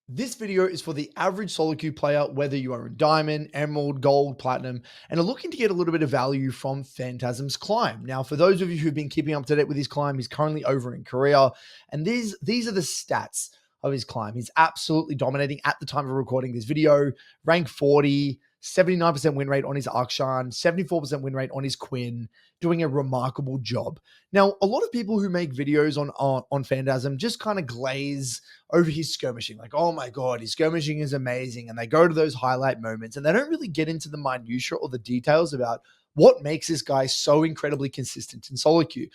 This video is for the average SoloQ player, whether you are in Diamond, Emerald, Gold, Platinum, and are looking to get a little bit of value from Phantasm's climb. Now, for those of you who've been keeping up to date with his climb, he's currently over in Korea, and these are the stats of his climb. He's absolutely dominating at the time of recording this video. Rank 40, 79% win rate on his Akshan, 74% win rate on his Quinn, doing a remarkable job. Now, a lot of people who make videos on Phantasm just kind of glaze over his skirmishing. Like, oh my God, his skirmishing is amazing. And they go to those highlight moments and they don't really get into the minutiae or the details about what makes this guy so incredibly consistent in solo queue.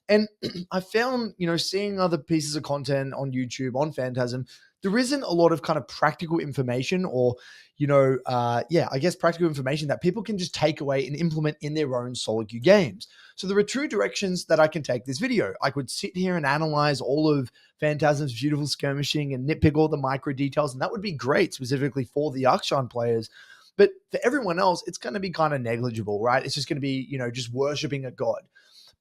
And I found, seeing other pieces of content on YouTube, on Phantasm, there isn't a lot of kind of practical information or, I guess practical information that people can just take away and implement in their own solo queue games. So there are two directions that I can take this video. I could sit here and analyze all of Phantasm's beautiful skirmishing and nitpick all the micro details, and that would be great specifically for the Akshan players. But for everyone else, it's going to be kind of negligible, right? It's just going to be, just worshiping a god.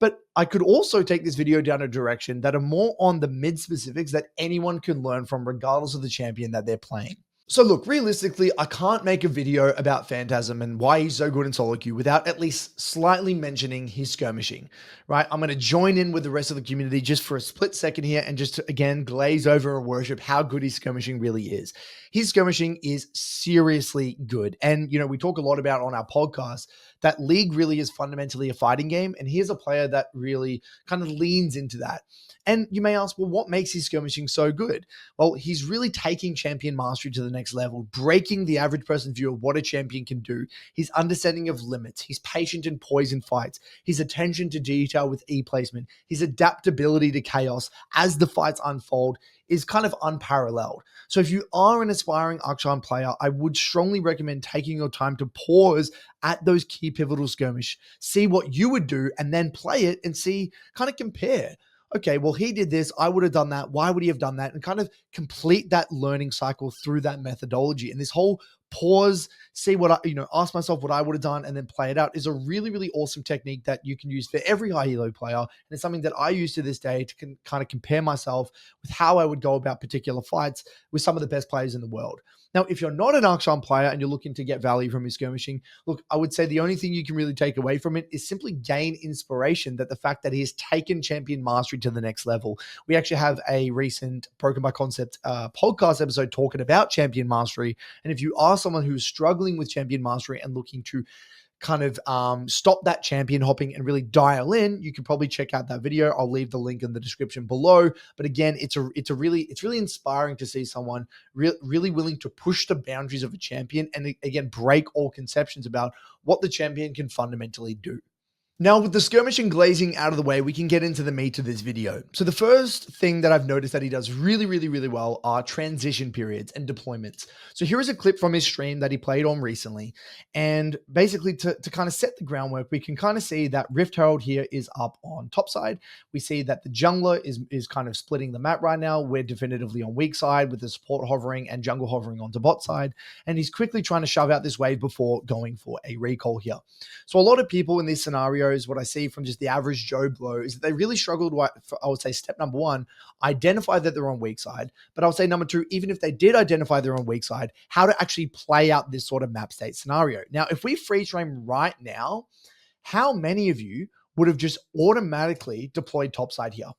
But I could also take this video down a direction that are more on the mid specifics that anyone can learn from regardless of the champion that they're playing. So look, realistically, I can't make a video about Phantasm and why he's so good in solo queue without at least slightly mentioning his skirmishing, right? I'm going to join in with the rest of the community just for a split second here and just to, again, glaze over and worship how good his skirmishing really is. His skirmishing is seriously good. And, we talk a lot about on our podcast that League really is fundamentally a fighting game. And here's a player that really kind of leans into that. And you may ask, well, what makes his skirmishing so good? Well, he's really taking champion mastery to the next level, breaking the average person's view of what a champion can do, his understanding of limits, his patient and poison fights, his attention to detail with E placement, his adaptability to chaos as the fights unfold is kind of unparalleled. So if you are an aspiring Akshan player, I would strongly recommend taking your time to pause at those key pivotal skirmish, see what you would do, and then play it and see, kind of compare. Okay, well, he did this. I would have done that. Why would he have done that? And kind of complete that learning cycle through that methodology. And this whole pause, see what ask myself what I would have done and then play it out is a really, really awesome technique that you can use for every high elo player. And it's something that I use to this day to kind of compare myself with how I would go about particular fights with some of the best players in the world. Now, if you're not an Akshan player and you're looking to get value from his skirmishing, look, I would say the only thing you can really take away from it is simply gain inspiration that the fact that he has taken champion mastery to the next level. We actually have a recent Broken by Concept podcast episode talking about champion mastery. And if you are someone who's struggling with champion mastery and looking to kind of stop that champion hopping and really dial in, you can probably check out that video. I'll leave the link in the description below. But again, it's really inspiring to see someone really willing to push the boundaries of a champion and again break all conceptions about what the champion can fundamentally do. Now, with the skirmishing glazing out of the way, we can get into the meat of this video. So the first thing that I've noticed that he does really, really, really well are transition periods and deployments. So here is a clip from his stream that he played on recently. And basically to kind of set the groundwork, we can kind of see that Rift Herald here is up on top side. We see that the jungler is kind of splitting the map right now. We're definitively on weak side with the support hovering and jungle hovering onto bot side. And he's quickly trying to shove out this wave before going for a recall here. So a lot of people in this scenario, what I see from just the average Joe Blow is that they really struggled for, I would say, step number one, identify that they're on weak side. But I would say number two, even if they did identify they're on weak side, how to actually play out this sort of map state scenario. Now, if we freeze frame right now, how many of you would have just automatically deployed topside here?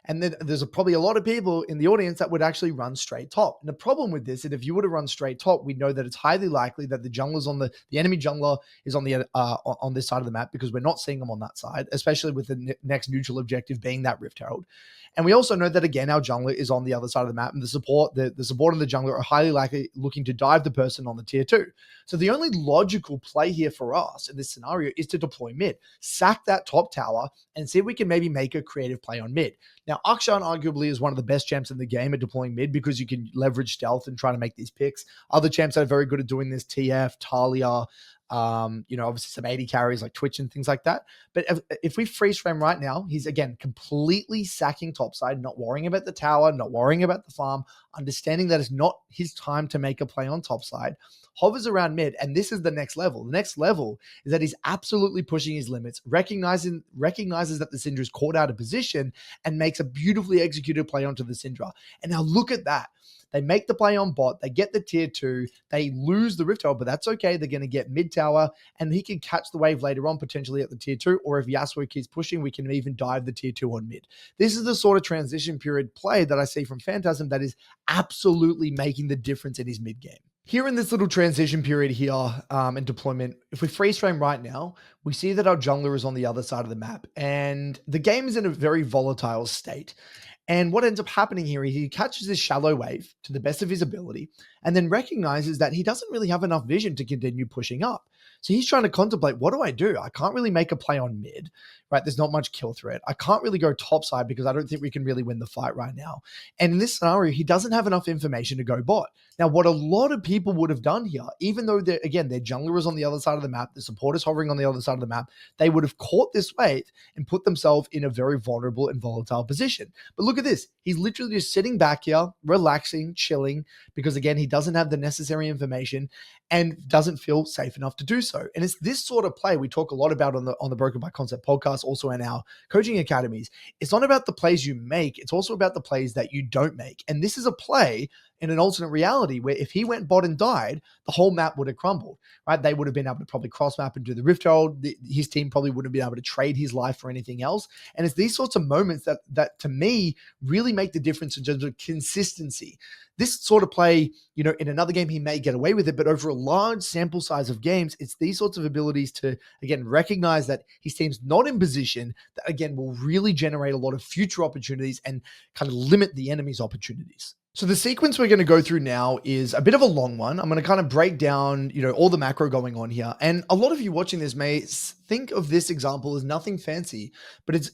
And then there's probably a lot of people in the audience that would actually run straight top. And the problem with this is if you were to run straight top, we know that it's highly likely that the jungler's on the enemy jungler is on the on this side of the map because we're not seeing them on that side, especially with the next neutral objective being that Rift Herald. And we also know that again, our jungler is on the other side of the map, and the support and the jungler are highly likely looking to dive the person on the tier 2. So the only logical play here for us in this scenario is to deploy mid, sack that top tower, and see if we can maybe make a creative play on mid. Now, Akshan arguably is one of the best champs in the game at deploying mid because you can leverage stealth and try to make these picks. Other champs that are very good at doing this, TF, Talia, obviously some 80 carries like Twitch and things like that. But if we freeze frame right now, he's again completely sacking topside, not worrying about the tower, not worrying about the farm, understanding that it's not his time to make a play on topside, hovers around mid, and this is the next level. The next level is that he's absolutely pushing his limits, recognizes that the Syndra is caught out of position and makes a beautifully executed play onto the Syndra. And now look at that. They make the play on bot. They get the tier 2. They lose the Rift Tower, but that's okay. They're going to get mid tower, and he can catch the wave later on, potentially at the tier 2. Or if Yasuo keeps pushing, we can even dive the tier 2 on mid. This is the sort of transition period play that I see from Phantasm that is absolutely making the difference in his mid game. Here in this little transition period here and deployment, if we freeze frame right now, we see that our jungler is on the other side of the map and the game is in a very volatile state. And what ends up happening here is he catches this shallow wave to the best of his ability and then recognizes that he doesn't really have enough vision to continue pushing up. So he's trying to contemplate, what do? I can't really make a play on mid, right? There's not much kill threat. I can't really go top side because I don't think we can really win the fight right now. And in this scenario, he doesn't have enough information to go bot. Now, what a lot of people would have done here, even though their jungler is on the other side of the map, the support is hovering on the other side of the map, they would have caught this wave and put themselves in a very vulnerable and volatile position. But look at this. He's literally just sitting back here, relaxing, chilling, because again, he doesn't have the necessary information and doesn't feel safe enough to do so. And it's this sort of play we talk a lot about on the Broken by Concept podcast, also in our coaching academies. It's not about the plays you make, it's also about the plays that you don't make. And this is a play in an alternate reality where if he went bot and died, the whole map would have crumbled, right? They would have been able to probably cross map and do the Rift Hold. His team probably wouldn't have been able to trade his life for anything else. And it's these sorts of moments that to me really make the difference in terms of consistency. This sort of play, in another game, he may get away with it, but over a large sample size of games, it's these sorts of abilities to, again, recognize that his team's not in position that, again, will really generate a lot of future opportunities and kind of limit the enemy's opportunities. So the sequence we're going to go through now is a bit of a long one. I'm going to kind of break down, all the macro going on here. And a lot of you watching this may think of this example as nothing fancy, but it's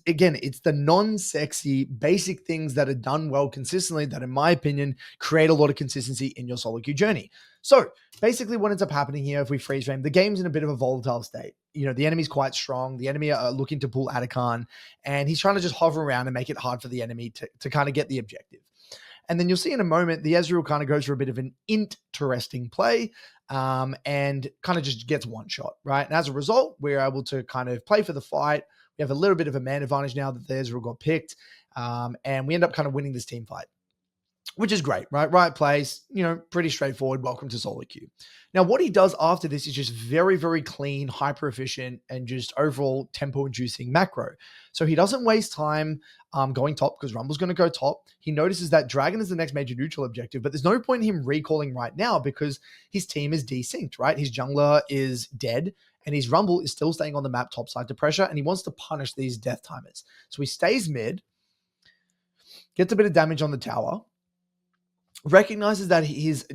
the non-sexy basic things that are done well consistently that, in my opinion, create a lot of consistency in your SoloQ journey. So basically what ends up happening here, if we freeze frame, the game's in a bit of a volatile state. The enemy's quite strong. The enemy are looking to pull Atakan, and he's trying to just hover around and make it hard for the enemy to kind of get the objective. And then you'll see in a moment, the Ezreal kind of goes for a bit of an interesting play and kind of just gets one shot, right? And as a result, we're able to kind of play for the fight. We have a little bit of a man advantage now that the Ezreal got picked, and we end up kind of winning this team fight, which is great, right? Right place, pretty straightforward. Welcome to SoloQ. Now, what he does after this is just very, very clean, hyper efficient, and just overall tempo inducing macro. So he doesn't waste time going top because Rumble's going to go top. He notices that Dragon is the next major neutral objective, but there's no point in him recalling right now because his team is desynced, right? His jungler is dead and his Rumble is still staying on the map topside to pressure, and he wants to punish these death timers. So he stays mid, gets a bit of damage on the tower, recognizes that his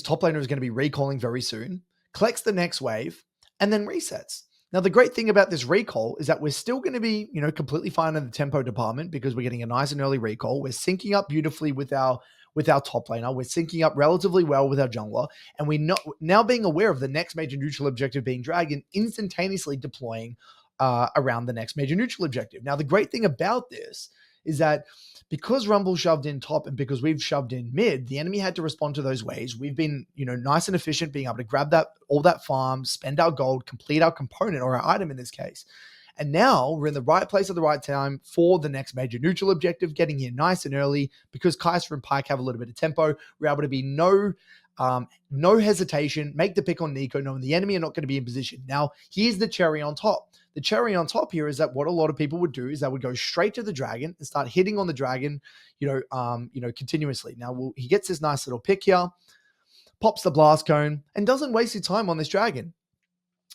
top laner is going to be recalling very soon, collects the next wave, and then resets. Now, the great thing about this recall is that we're still going to be, completely fine in the tempo department because we're getting a nice and early recall. We're syncing up beautifully with our top laner. We're syncing up relatively well with our jungler, and we're now being aware of the next major neutral objective being Dragon, instantaneously deploying around the next major neutral objective. Now, the great thing about this is that because Rumble shoved in top and because we've shoved in mid, the enemy had to respond to those waves. We've been, nice and efficient, being able to grab all that farm, spend our gold, complete our component or our item in this case. And now we're in the right place at the right time for the next major neutral objective, getting here nice and early because Kaiser and Pyke have a little bit of tempo. We're able to be no hesitation, make the pick on Nico, knowing the enemy are not going to be in position. Now, here's the cherry on top. The cherry on top here is that what a lot of people would do is they would go straight to the dragon and start hitting on the dragon, continuously. Now, he gets this nice little pick here, pops the blast cone, and doesn't waste his time on this dragon.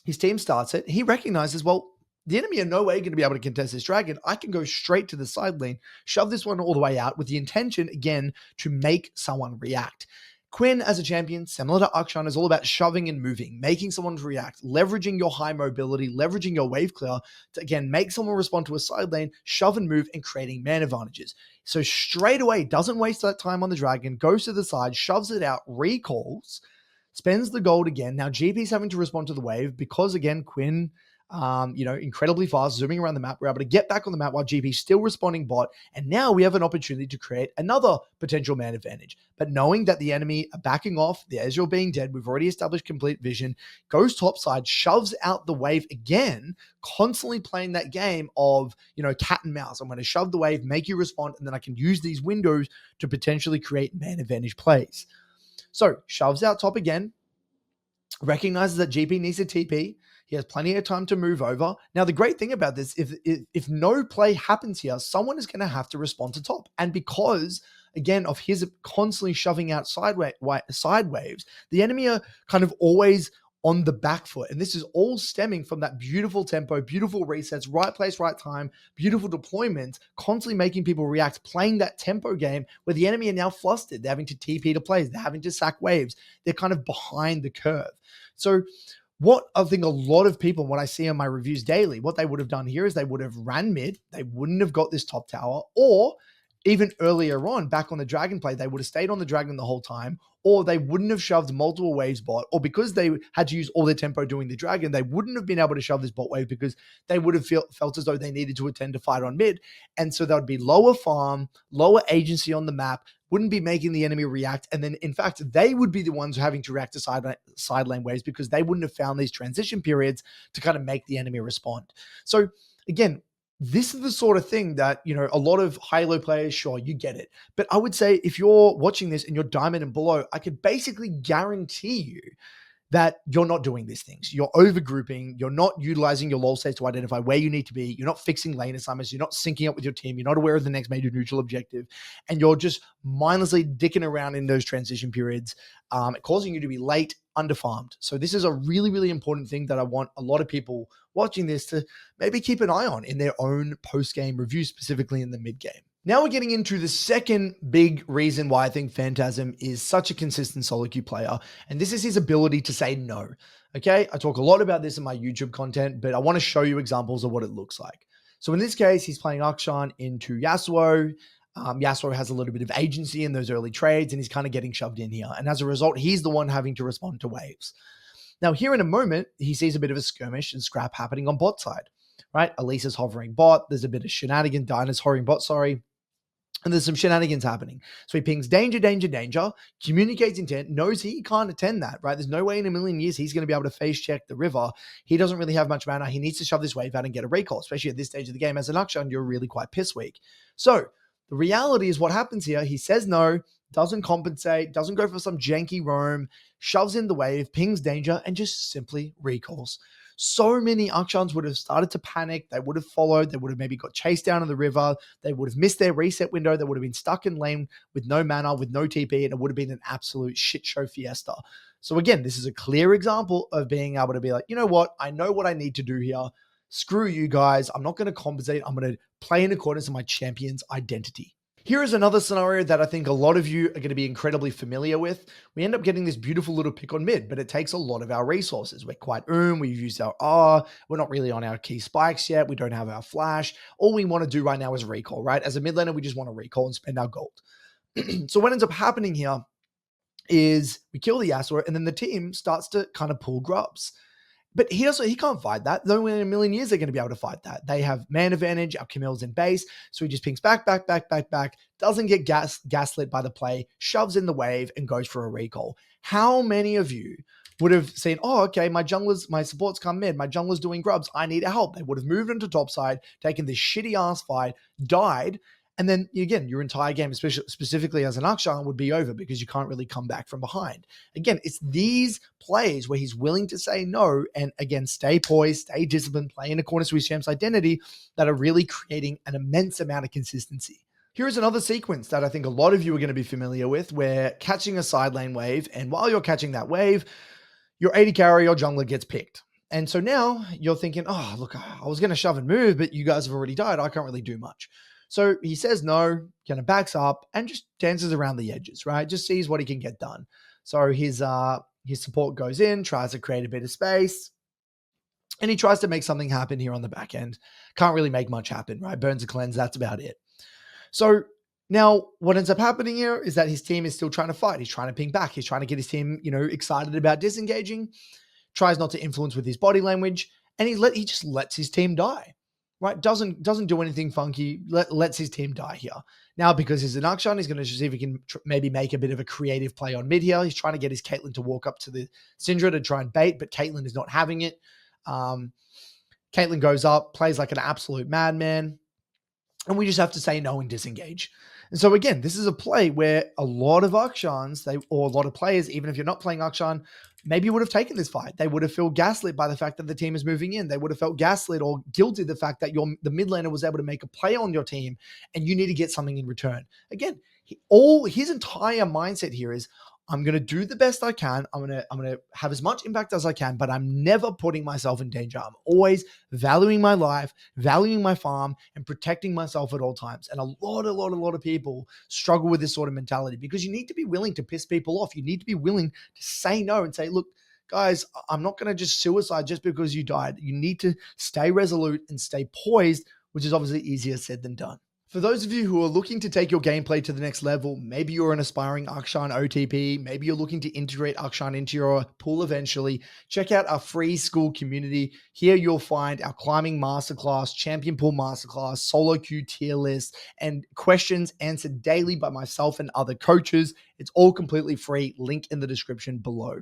His team starts it. He recognizes, well, the enemy are no way going to be able to contest this dragon. I can go straight to the side lane, shove this one all the way out with the intention, again, to make someone react. Quinn, as a champion, similar to Akshan, is all about shoving and moving, making someone react, leveraging your high mobility, leveraging your wave clear to, again, make someone respond to a side lane, shove and move, and creating man advantages. So straight away, doesn't waste that time on the dragon, goes to the side, shoves it out, recalls, spends the gold again. Now GP's having to respond to the wave because, again, Quinn incredibly fast, zooming around the map. We're able to get back on the map while GP's still responding bot. And now we have an opportunity to create another potential man advantage. But knowing that the enemy are backing off, the Ezreal being dead, we've already established complete vision, goes topside, shoves out the wave again, constantly playing that game of, cat and mouse. I'm going to shove the wave, make you respond, and then I can use these windows to potentially create man advantage plays. So shoves out top again, recognizes that GP needs a TP. He has plenty of time to move over. Now, the great thing about this, if no play happens here, someone is going to have to respond to top. And because, again, of his constantly shoving out side waves, the enemy are kind of always on the back foot. And this is all stemming from that beautiful tempo, beautiful resets, right place, right time, beautiful deployment, constantly making people react, playing that tempo game where the enemy are now flustered. They're having to TP to plays. They're having to sack waves. They're kind of behind the curve. So what I think a lot of people, what I see on my reviews daily, what they would have done here is they would have ran mid. They wouldn't have got this top tower, or even earlier on, back on the dragon play, they would have stayed on the dragon the whole time, or they wouldn't have shoved multiple waves bot, or because they had to use all their tempo doing the dragon, they wouldn't have been able to shove this bot wave because they would have felt as though they needed to attend to fight on mid. And so that would be lower farm, lower agency on the map, wouldn't be making the enemy react. And then, in fact, they would be the ones having to react to side lane waves because they wouldn't have found these transition periods to kind of make the enemy respond. So again, this is the sort of thing that, a lot of high-low players, sure, you get it. But I would say if you're watching this and you're diamond and below, I could basically guarantee you that you're not doing these things. You're overgrouping. You're not utilizing your lull states to identify where you need to be. You're not fixing lane assignments. You're not syncing up with your team. You're not aware of the next major neutral objective. And you're just mindlessly dicking around in those transition periods, causing you to be late, underfarmed. So this is a really, really important thing that I want a lot of people watching this to maybe keep an eye on in their own post-game review, specifically in the mid-game. Now we're getting into the second big reason why I think Phantasm is such a consistent solo queue player, and this is his ability to say no. Okay, I talk a lot about this in my YouTube content, but I want to show you examples of what it looks like. So in this case, he's playing Akshan into Yasuo. Yasuo has a little bit of agency in those early trades, and he's kind of getting shoved in here. And as a result, he's the one having to respond to waves. Now here in a moment, he sees a bit of a skirmish and scrap happening on bot side, right? Elise is hovering bot. There's a bit of shenanigans. Dinah's hovering bot, sorry. And there's some shenanigans happening. So he pings danger, danger, danger, communicates intent, knows he can't attend that, right? There's no way in a million years he's going to be able to phase check the river. He doesn't really have much mana. He needs to shove this wave out and get a recall, especially at this stage of the game. As an Akshan, you're really quite piss weak. So the reality is what happens here. He says no, doesn't compensate, doesn't go for some janky roam, shoves in the wave, pings danger, and just simply recalls. So many Akshans would have started to panic. They would have followed. They would have maybe got chased down in the river. They would have missed their reset window. They would have been stuck in lane with no mana, with no TP, and it would have been an absolute shit show fiesta. So again, this is a clear example of being able to be like, you know what? I know what I need to do here. Screw you guys. I'm not going to compensate. I'm going to play in accordance with my champion's identity. Here is another scenario that I think a lot of you are going to be incredibly familiar with. We end up getting this beautiful little pick on mid, but it takes a lot of our resources. We're quite we've used our R, we're not really on our key spikes yet, we don't have our flash. All we want to do right now is recall, right? As a mid laner, we just want to recall and spend our gold. So what ends up happening here is we kill the Yasuo, and then the team starts to kind of pull grubs. But he can't fight that. No one in a million years they're going to be able to fight that. They have man advantage. Our Camille's in base. So he just pings back, doesn't get gaslit by the play, shoves in the wave, and goes for a recall. How many of you would have seen, oh, okay, my support's come mid, my jungler's doing grubs, I need help. They would have moved into topside, taken this shitty ass fight, died, and then, again, your entire game, specifically as an Akshan, would be over because you can't really come back from behind. Again, it's these plays where he's willing to say no and, again, stay poised, stay disciplined, play in accordance with his champ's identity that are really creating an immense amount of consistency. Here's another sequence that I think a lot of you are going to be familiar with where catching a side lane wave, and while you're catching that wave, your AD carry or jungler gets picked. And so now you're thinking, oh, look, I was going to shove and move, but you guys have already died. I can't really do much. So he says no, kind of backs up and just dances around the edges, right? Just sees what he can get done. So his support goes in, tries to create a bit of space, and he tries to make something happen here on the back end. Can't really make much happen, right? Burns a cleanse, that's about it. So now what ends up happening here is that his team is still trying to fight. He's trying to ping back. He's trying to get his team, excited about disengaging, tries not to influence with his body language. and he just lets his team die, right? Doesn't do anything funky. Lets his team die here. Now, because he's an Akshan, he's going to see if he can maybe make a bit of a creative play on mid here. He's trying to get his Caitlyn to walk up to the Syndra to try and bait, but Caitlyn is not having it. Caitlyn goes up, plays like an absolute madman, and we just have to say no and disengage. And so again, this is a play where a lot of Akshans, or a lot of players, even if you're not playing Akshan, maybe would have taken this fight. They would have felt gaslit by the fact that the team is moving in. They would have felt gaslit or guilty the fact that the mid laner was able to make a play on your team and you need to get something in return. Again, his entire mindset here is, I'm going to do the best I can. I'm going to have as much impact as I can, but I'm never putting myself in danger. I'm always valuing my life, valuing my farm, and protecting myself at all times. And a lot of people struggle with this sort of mentality because you need to be willing to piss people off. You need to be willing to say no and say, look, guys, I'm not going to just suicide just because you died. You need to stay resolute and stay poised, which is obviously easier said than done. For those of you who are looking to take your gameplay to the next level, maybe you're an aspiring Akshan OTP, maybe you're looking to integrate Akshan into your pool eventually, check out our free school community. Here you'll find our climbing masterclass, champion pool masterclass, solo queue tier list, and questions answered daily by myself and other coaches. It's all completely free. Link in the description below.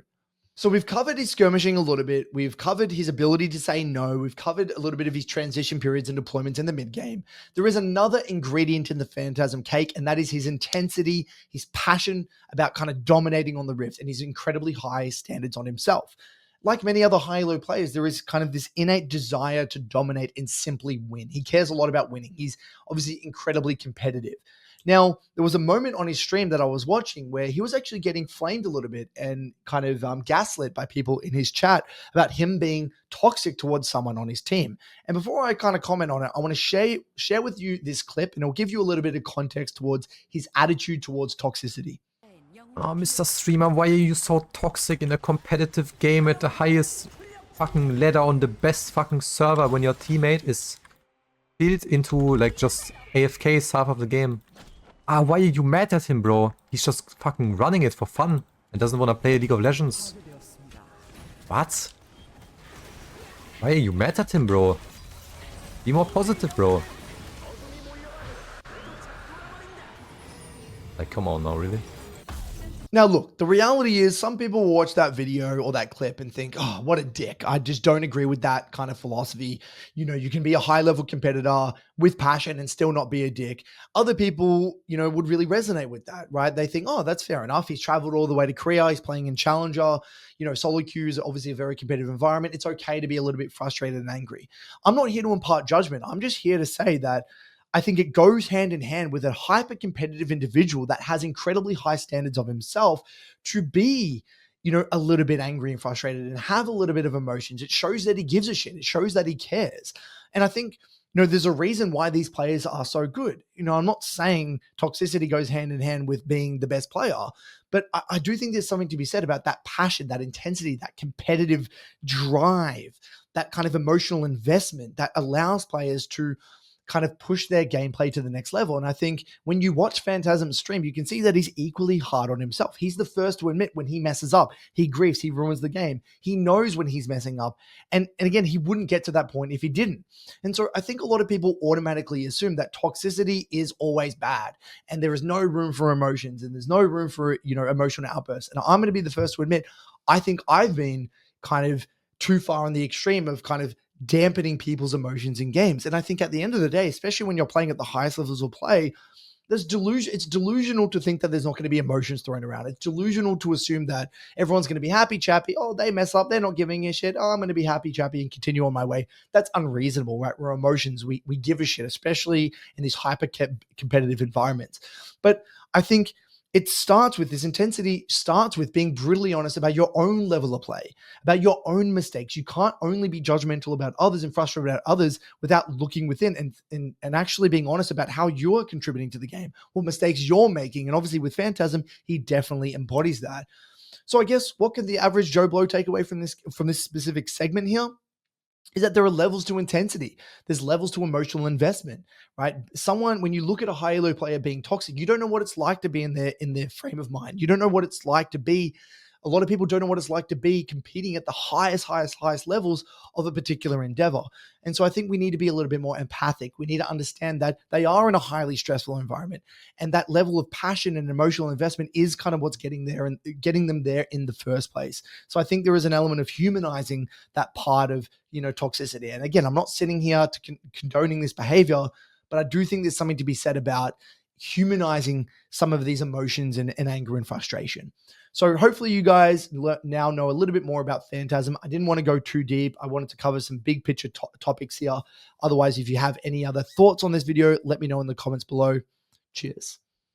So we've covered his skirmishing a little bit. We've covered his ability to say no. We've covered a little bit of his transition periods and deployments in the mid game. There is another ingredient in the Phantasm cake, and that is his intensity, his passion about kind of dominating on the Rift, and his incredibly high standards on himself. Like many other high-elo players, there is kind of this innate desire to dominate and simply win. He cares a lot about winning. He's obviously incredibly competitive. Now, there was a moment on his stream that I was watching where he was actually getting flamed a little bit and kind of gaslit by people in his chat about him being toxic towards someone on his team. And before I kind of comment on it, I want to share with you this clip, and it'll give you a little bit of context towards his attitude towards toxicity. Oh, Mr. Streamer, why are you so toxic in a competitive game at the highest fucking ladder on the best fucking server when your teammate is built into like just AFK half of the game? Why are you mad at him, bro? He's just fucking running it for fun and doesn't want to play League of Legends. What? Why are you mad at him, bro? Be more positive, bro. Like, come on now, really? Now, look, the reality is some people will watch that video or that clip and think, oh, what a dick. I just don't agree with that kind of philosophy. You know, you can be a high-level competitor with passion and still not be a dick. Other people, you know, would really resonate with that, right? They think, oh, that's fair enough. He's traveled all the way to Korea. He's playing in Challenger. You know, SoloQ is obviously a very competitive environment. It's okay to be a little bit frustrated and angry. I'm not here to impart judgment. I'm just here to say that I think it goes hand in hand with a hyper-competitive individual that has incredibly high standards of himself to be, you know, a little bit angry and frustrated and have a little bit of emotions. It shows that he gives a shit. It shows that he cares. And I think, you know, there's a reason why these players are so good. You know, I'm not saying toxicity goes hand in hand with being the best player, but I do think there's something to be said about that passion, that intensity, that competitive drive, that kind of emotional investment that allows players to kind of push their gameplay to the next level. And I think when you watch Phantasm's stream, you can see that he's equally hard on himself. He's the first to admit when he messes up, he griefs, he ruins the game. He knows when he's messing up. And again, he wouldn't get to that point if he didn't. And so I think a lot of people automatically assume that toxicity is always bad and there is no room for emotions and there's no room for, you know, emotional outbursts. And I'm going to be the first to admit, I think I've been kind of too far on the extreme of kind of dampening people's emotions in games. And I think at the end of the day, especially when you're playing at the highest levels of play, there's delusion. It's delusional to think that there's not going to be emotions thrown around. It's delusional to assume that everyone's going to be happy chappy. Oh, they mess up. They're not giving a shit. Oh, I'm going to be happy chappy and continue on my way. That's unreasonable, right? We're emotions. We give a shit, especially in these hyper competitive environments. But I think it starts with this intensity, starts with being brutally honest about your own level of play, about your own mistakes. You can't only be judgmental about others and frustrated about others without looking within and actually being honest about how you're contributing to the game, what mistakes you're making. And obviously with Phantasm, he definitely embodies that. So I guess what can the average Joe Blow take away from this specific segment here? Is that there are levels to intensity. There's levels to emotional investment, right? When you look at a high elo player being toxic, you don't know what it's like to be in their frame of mind. You don't know what it's like to be A lot of people don't know what it's like to be competing at the highest levels of a particular endeavor. And so I think we need to be a little bit more empathic. We need to understand that they are in a highly stressful environment, and that level of passion and emotional investment is kind of what's getting there and getting them there in the first place. So I think there is an element of humanizing that part of, toxicity. And again, I'm not sitting here to condoning this behavior, but I do think there's something to be said about humanizing some of these emotions and anger and frustration. So hopefully you guys now know a little bit more about Phantasm. I didn't want to go too deep. I wanted to cover some big picture topics here. Otherwise, if you have any other thoughts on this video, let me know in the comments below. Cheers.